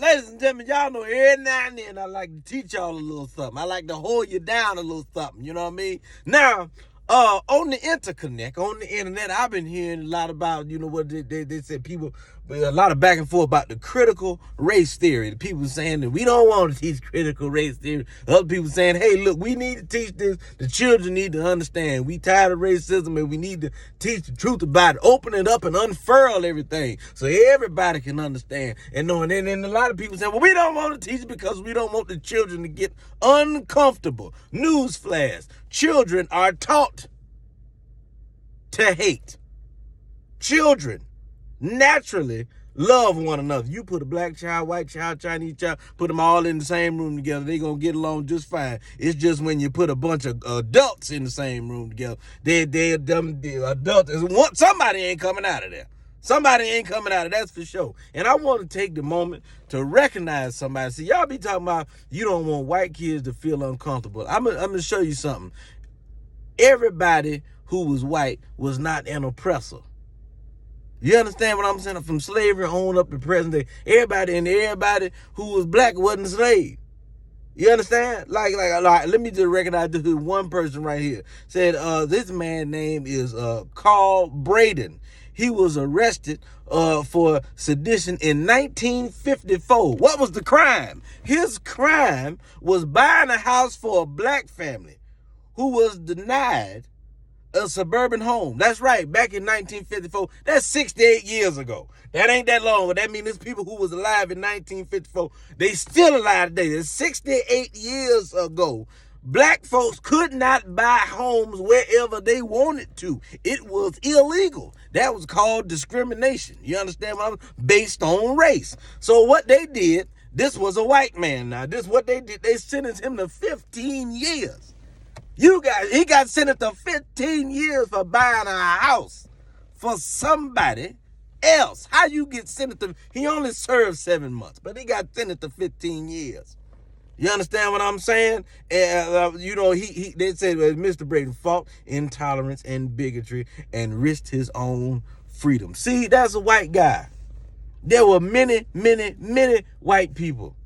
ladies and gentlemen, y'all know every now and then I like to teach y'all a little something. I like to hold you down a little something, you know what I mean? Now, on the interconnect, on the internet, I've been hearing a lot about, you know what they said, people, a lot of back and forth about the critical race theory. The people saying that we don't want to teach critical race theory. Other people saying, hey, look, we need to teach this. The children need to understand. We tired of racism and we need to teach the truth about it. Open it up and unfurl everything so everybody can understand and know. And then a lot of people saying, well, we don't want to teach it because we don't want the children to get uncomfortable. Newsflash. Children are taught to hate. Children naturally love one another. You put a black child, white child, Chinese child, put them all in the same room together, they're going to get along just fine. It's just when you put a bunch of adults in the same room together, they're adults. Somebody ain't coming out of there. Somebody ain't coming out of that's for sure. And I want to take the moment to recognize somebody. See, y'all be talking about you don't want white kids to feel uncomfortable. I'm going to show you something. Everybody who was white was not an oppressor. You understand what I'm saying? From slavery on up to present day, everybody who was black wasn't a slave. You understand? Like, let me just recognize this one person right here. Said, this man's name is Carl Braden. He was arrested for sedition in 1954. What was the crime? His crime was buying a house for a black family who was denied a suburban home. That's right, back in 1954. That's 68 years ago. That ain't that long, but that means there's people who was alive in 1954. They still alive today. That's 68 years ago. Black folks could not buy homes wherever they wanted to. It was illegal. That was called discrimination. You understand what I'm based on race. So what they did, this was a white man now. This what they did. They sentenced him to 15 years. He got sentenced to 15 years for buying a house for somebody else. How you get sentenced to, he only served 7 months, but he got sentenced to 15 years. You understand what I'm saying? They said Mr. Braden fought intolerance and bigotry and risked his own freedom. See, that's a white guy. There were many, many, many white people.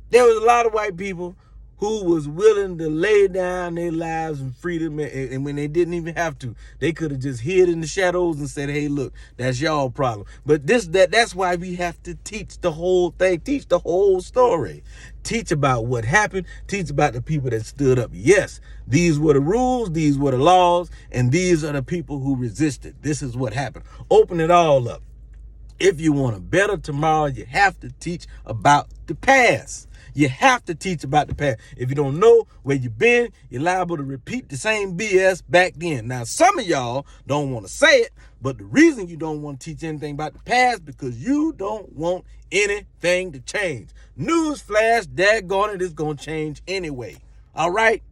There was a lot of white people who was willing to lay down their lives and freedom, and when they didn't even have to, they could have just hid in the shadows and said, hey, look, that's y'all problem. But that's why we have to teach the whole thing, teach the whole story. Teach about what happened, teach about the people that stood up. Yes, these were the rules, these were the laws, and these are the people who resisted. This is what happened. Open it all up. If you want a better tomorrow, you have to teach about the past. You have to teach about the past. If you don't know where you've been, you're liable to repeat the same BS back then. Now, some of y'all don't want to say it, but the reason you don't want to teach anything about the past because you don't want anything to change. Newsflash, daggone it, it's going to change anyway. All right?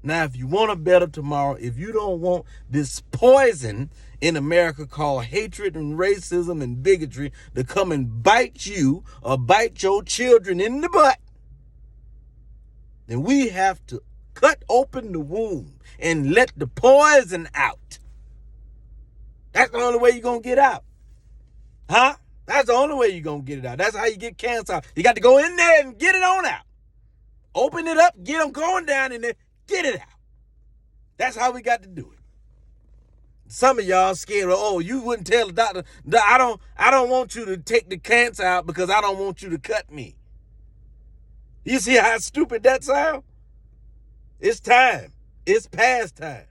Now, if you want a better tomorrow, if you don't want this poison in America called hatred and racism and bigotry to come and bite you or bite your children in the butt, then we have to cut open the wound and let the poison out. That's the only way you're going to get out. Huh? That's the only way you're going to get it out. That's how you get cancer out. You got to go in there and get it on out. Open it up, get them going down in there, get it out. That's how we got to do it. Some of y'all scared, oh, you wouldn't tell the doctor, I don't want you to take the cancer out because I don't want you to cut me. You see how stupid that sounds? It's time. It's past time.